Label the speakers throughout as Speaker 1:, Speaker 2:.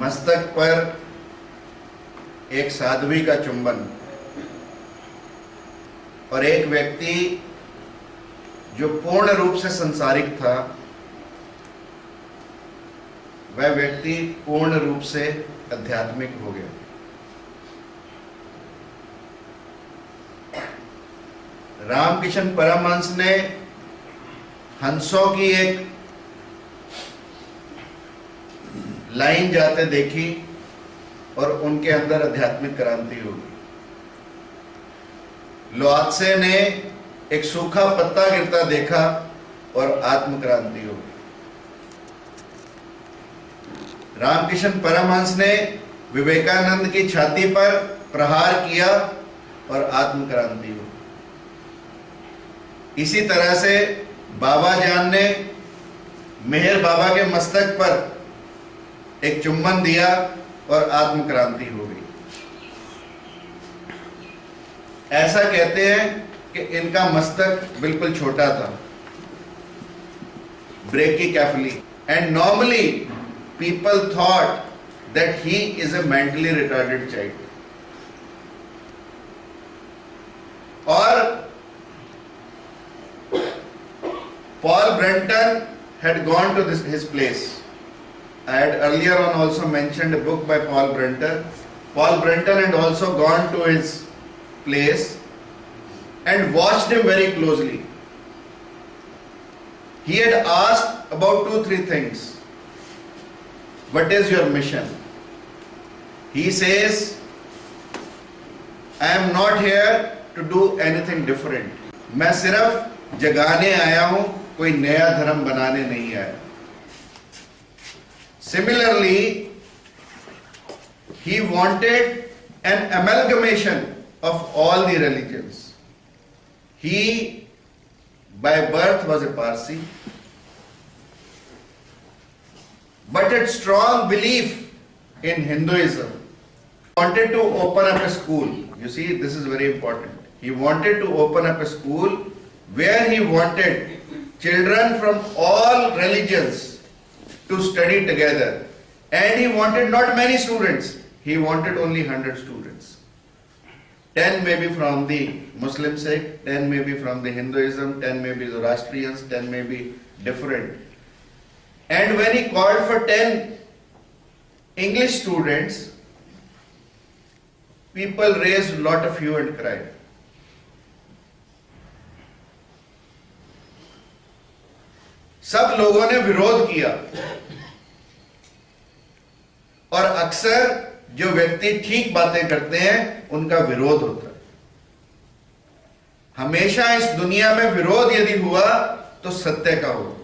Speaker 1: मस्तक पर एक साध्वी का चुंबन और एक व्यक्ति जो पूर्ण रूप से संसारिक था, वह व्यक्ति पूर्ण रूप से आध्यात्मिक हो गया। रामकृष्ण परमहंस ने हंसों की एक लाइन जाते देखी और उनके अंदर आध्यात्मिक क्रांति होगी। लोत्से ने एक सूखा पत्ता गिरता देखा और आत्म क्रांति होगी। रामकृष्ण परमहंस ने विवेकानंद की छाती पर प्रहार किया और आत्म क्रांति होगी। इसी तरह से बाबा जान ने मेहर बाबा के मस्तक पर एक चुंबन दिया और आत्म क्रांति हो गई। ऐसा कहते हैं कि इनका मस्तक बिल्कुल छोटा था, brachycephaly, and normally people thought that he is a mentally retarded child. और Paul Brunton had gone to his place. I had earlier on also mentioned a book by Paul Brunton. Paul Brunton had also gone to his place and watched him very closely. He had asked about 2-3 things. What is your mission? He says, I am not here to do anything different. मैं सिर्फ जगाने आया हूं, कोई नया धर्म बनाने नहीं आया। Similarly, he wanted an amalgamation of all the religions. He by birth was a Parsi, but had strong belief in Hinduism. He wanted to open up a school. You see, this is very important. He wanted to open up a school where he wanted children from all religions to study together, and he wanted not many students, he wanted only 100 students. 10 maybe from the Muslim sect, 10 maybe from the Hinduism, 10 maybe Zoroastrians, 10 maybe different. And when he called for 10 English students, people raised a lot of hue and cry. सब लोगों ने विरोध किया, और अक्सर जो व्यक्ति ठीक बातें करते हैं उनका विरोध होता है। हमेशा इस दुनिया में विरोध यदि हुआ तो सत्य का होगा।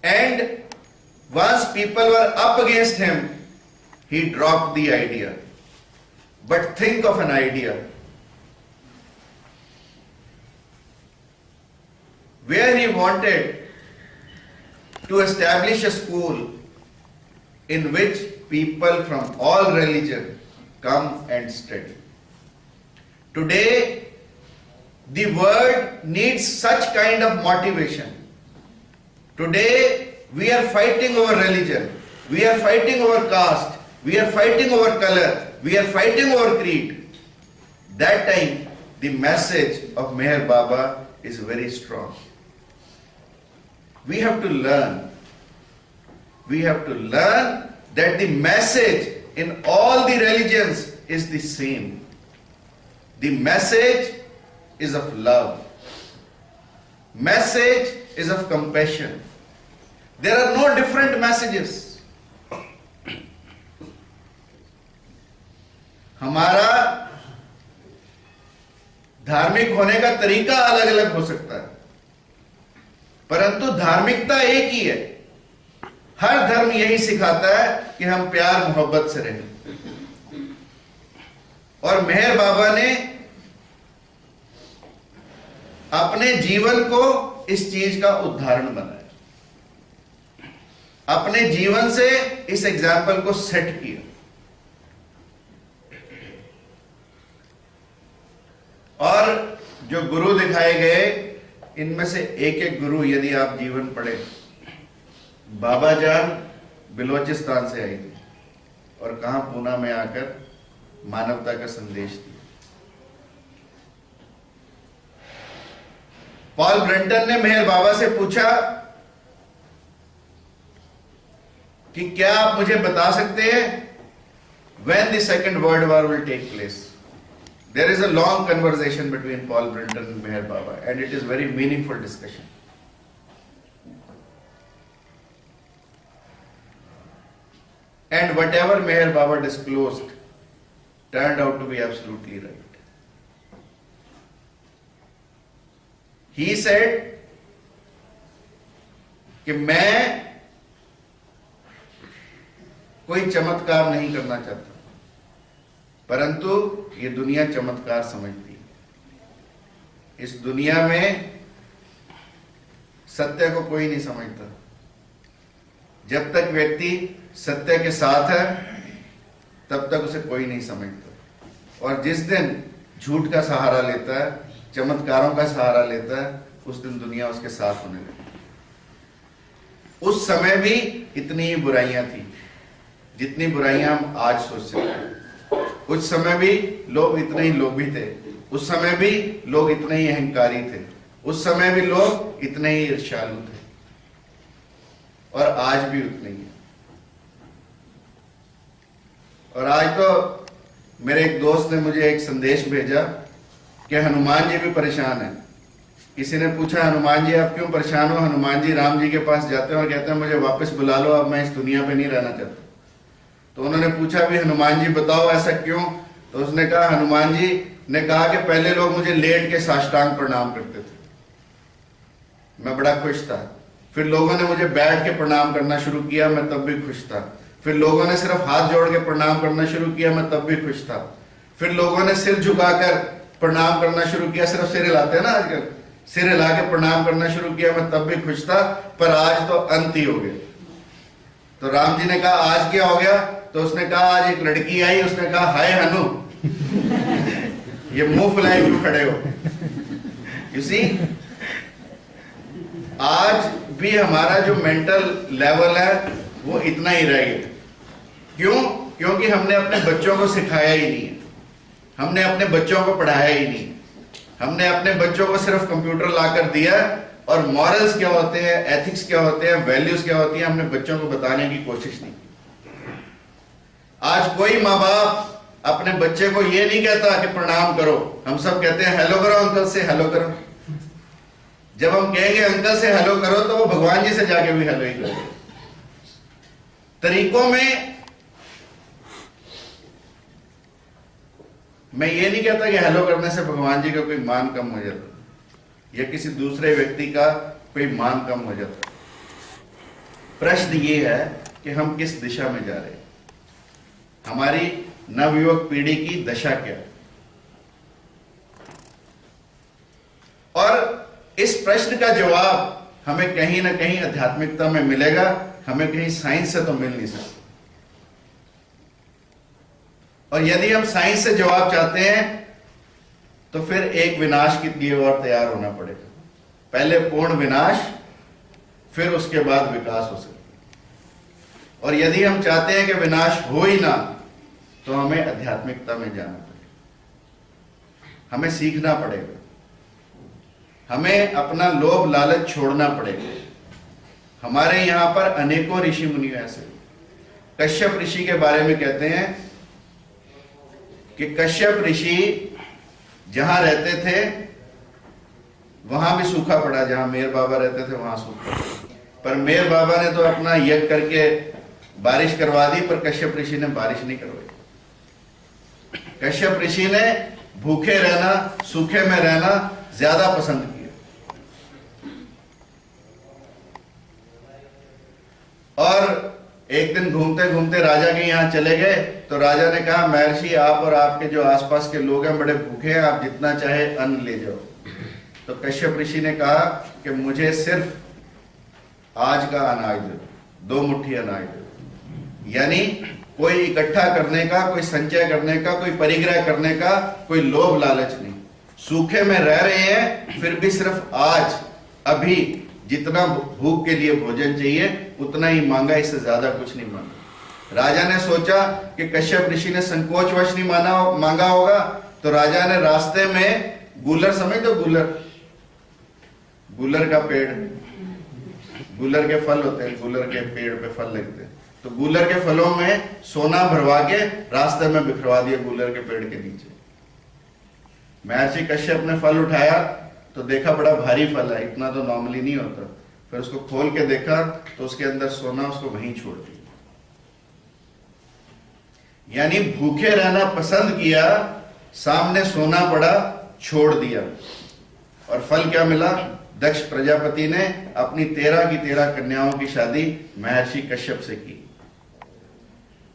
Speaker 1: And once people were up against him, he dropped the idea. But think of an idea where he wanted to establish a school in which people from all religion come and study. Today, the world needs such kind of motivation. Today, we are fighting over religion, we are fighting over caste, we are fighting over color, we are fighting over creed. That time, the message of Meher Baba is very strong. We have to learn. We have to learn that the message in all the religions is the same. The message is of love. Message is of compassion. There are no different messages. हमारा धार्मिक होने का तरीका अलग अलग हो सकता है, परंतु धार्मिकता एक ही है। हर धर्म यही सिखाता है कि हम प्यार मोहब्बत से रहें। और मेहर बाबा ने अपने जीवन को इस चीज का उदाहरण बनाया, अपने जीवन से इस एग्जाम्पल को सेट किया। और जो गुरु दिखाए गए, इनमें से एक एक गुरु यदि आप जीवन पढ़े, बाबा जान बलोचिस्तान से आई थी और कहां पूना में आकर मानवता का संदेश दिया। पॉल ब्रंटन ने मेहर बाबा से पूछा कि क्या आप मुझे बता सकते हैं when the second world war will take place? There is a long conversation between Paul Brinton and Meher Baba, and it is very meaningful discussion. And whatever Meher Baba disclosed turned out to be absolutely right. He said कि मैं कोई चमत्कार नहीं करना चाहता, परंतु ये दुनिया चमत्कार समझती है। इस दुनिया में सत्य को कोई नहीं समझता। जब तक व्यक्ति सत्य के साथ है तब तक उसे कोई नहीं समझता, और जिस दिन झूठ का सहारा लेता है, चमत्कारों का सहारा लेता है, उस दिन दुनिया उसके साथ होने लगती। उस समय भी इतनी ही बुराइयां थी जितनी बुराइयां हम आज सोच सकते हैं। उस समय भी लोग इतने ही लोभी थे, उस समय भी लोग इतने ही अहंकारी थे, उस समय भी लोग इतने ही ईर्ष्यालु थे, और आज भी उतने ही। और आज तो मेरे एक दोस्त ने मुझे एक संदेश भेजा कि हनुमान जी भी परेशान है। किसी ने पूछा, हनुमान जी आप क्यों परेशान हो? हनुमान जी राम जी के पास जाते हैं और कहते हैं मुझे वापस बुला लो, अब मैं इस दुनिया पे नहीं रहना चाहता। तो उन्होंने पूछा भी हनुमान जी बताओ ऐसा क्यों? तो उसने कहा, हनुमान जी ने कहा कि पहले लोग मुझे लेट के साष्टांग प्रणाम करते थे, मैं बड़ा खुश था। फिर लोगों ने मुझे बैठ के प्रणाम करना शुरू किया, मैं तब भी खुश था। फिर लोगों ने सिर्फ हाथ जोड़ के प्रणाम करना शुरू किया, मैं तब भी खुश था। फिर लोगों ने सिर झुकाकर प्रणाम करना शुरू किया, सिर्फ सिर हिलाते हैं ना आजकल, सिर हिला के प्रणाम करना शुरू किया, मैं तब भी खुश था। पर आज तो अंत ही हो गया। तो राम जी ने कहा आज क्या हो गया? तो उसने कहा आज एक लड़की आई, उसने कहा हाय हनु, ये मुंह फुलाए क्यों खड़े हो? यू सी, आज भी हमारा जो मेंटल लेवल है वो इतना ही रह गया। क्यों? क्योंकि हमने अपने बच्चों को सिखाया ही नहीं है, हमने अपने बच्चों को पढ़ाया ही नहीं, हमने अपने बच्चों को सिर्फ कंप्यूटर लाकर दिया, और मॉरल्स क्या होते हैं, एथिक्स क्या होते हैं, वैल्यूज क्या होती हैं, हमने बच्चों को बताने की कोशिश नहीं की। आज कोई माँ बाप अपने बच्चे को ये नहीं कहता कि प्रणाम करो, हम सब कहते हैं हेलो करो, अंकल से हेलो करो। जब हम कहेंगे अंकल से हेलो करो तो वो भगवान जी से जाके भी हेलो ही करो। तरीकों में मैं ये नहीं कहता कि हेलो करने से भगवान जी का कोई मान कम हो जाता या किसी दूसरे व्यक्ति का कोई मान कम हो जाता। प्रश्न ये है कि हम किस दिशा में जा रहे हैं, हमारी नवयुवक पीढ़ी की दशा क्या है। और इस प्रश्न का जवाब हमें कहीं ना कहीं आध्यात्मिकता में मिलेगा, हमें कहीं साइंस से तो मिल नहीं सकता। और यदि हम साइंस से जवाब चाहते हैं तो फिर एक विनाश के लिए और तैयार होना पड़ेगा। पहले पूर्ण विनाश, फिर उसके बाद विकास हो सकता। और यदि हम चाहते हैं कि विनाश हो ही ना, तो हमें आध्यात्मिकता में जाना पड़ेगा, हमें सीखना पड़ेगा, हमें अपना लोभ लालच छोड़ना पड़ेगा। हमारे यहां पर अनेकों ऋषि मुनि ऐसे, कश्यप ऋषि के बारे में कहते हैं कि कश्यप ऋषि जहां रहते थे वहां भी सूखा पड़ा, जहां मेहर बाबा रहते थे वहां सूखा पड़ा। पर मेहर बाबा ने तो अपना यज्ञ करके बारिश करवा दी, पर कश्यप ऋषि ने बारिश नहीं करवाई। कश्यप ऋषि ने भूखे रहना, सूखे में रहना ज्यादा पसंद किया। और एक दिन घूमते घूमते राजा के यहां चले गए, तो राजा ने कहा महर्षि आप और आपके जो आसपास के लोग हैं बड़े भूखे हैं, आप जितना चाहे अन्न ले जाओ। तो कश्यप ऋषि ने कहा कि मुझे सिर्फ आज का अनाज दो, 2 मुट्ठी अनाज दो। यानी कोई इकट्ठा करने का, कोई संचय करने का, कोई परिग्रह करने का कोई लोभ लालच नहीं। सूखे में रह रहे हैं, फिर भी सिर्फ आज, अभी जितना भूख के लिए भोजन चाहिए उतना ही मांगा, इससे ज्यादा कुछ नहीं मांगा। राजा ने सोचा कि कश्यप ऋषि ने संकोचवश नहीं मांगा होगा, तो राजा ने रास्ते में गूलर, समझ दो गूलर का पेड़, गूलर के फल होते हैं, गूलर के पेड़ पे फल लगते हैं, तो गूलर के फलों में सोना भरवा के रास्ते में बिखरवा दिया गूलर के पेड़ के नीचे। महर्षि कश्यप ने फल उठाया तो देखा बड़ा भारी फल है, इतना तो नॉर्मली नहीं होता। फिर उसको खोल के देखा तो उसके अंदर सोना, उसको वहीं छोड़ दिया। यानी भूखे रहना पसंद किया, सामने सोना पड़ा, छोड़ दिया, और फल क्या मिला? दक्ष प्रजापति ने अपनी 13 की 13 कन्याओं की शादी महर्षि कश्यप से की।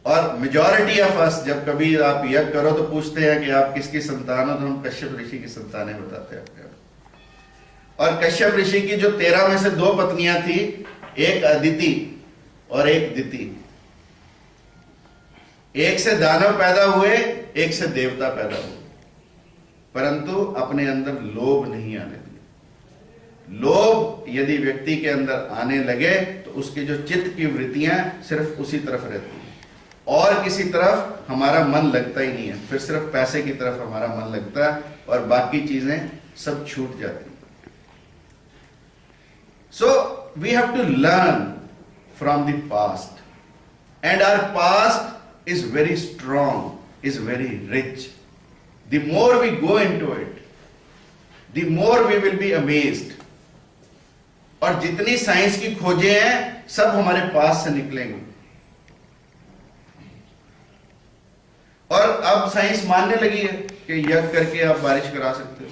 Speaker 1: और मेजॉरिटी ऑफ अस, जब कभी आप यज्ञ करो तो पूछते हैं कि आप किसकी संतान हो, तो हम कश्यप ऋषि की संतानें बताते हैं अपने। और कश्यप ऋषि की जो 13 में से 2 पत्नियां थी, एक अदिति और एक दिति। एक से दानव पैदा हुए, एक से देवता पैदा हुए, परंतु अपने अंदर लोभ नहीं आने दिया। लोभ यदि व्यक्ति के अंदर आने लगे तो उसके जो चित्त की वृत्तियां सिर्फ उसी तरफ रहती हैं, और किसी तरफ हमारा मन लगता ही नहीं है। फिर सिर्फ पैसे की तरफ हमारा मन लगता है और बाकी चीजें सब छूट जाती हैं। So we have to learn from the past, and our past is very strong, is very rich. The more we go into it, the more we will be amazed. और जितनी साइंस की खोजें हैं सब हमारे पास से निकलेंगे। और अब साइंस मानने लगी है कि यज्ञ करके आप बारिश करा सकते हो।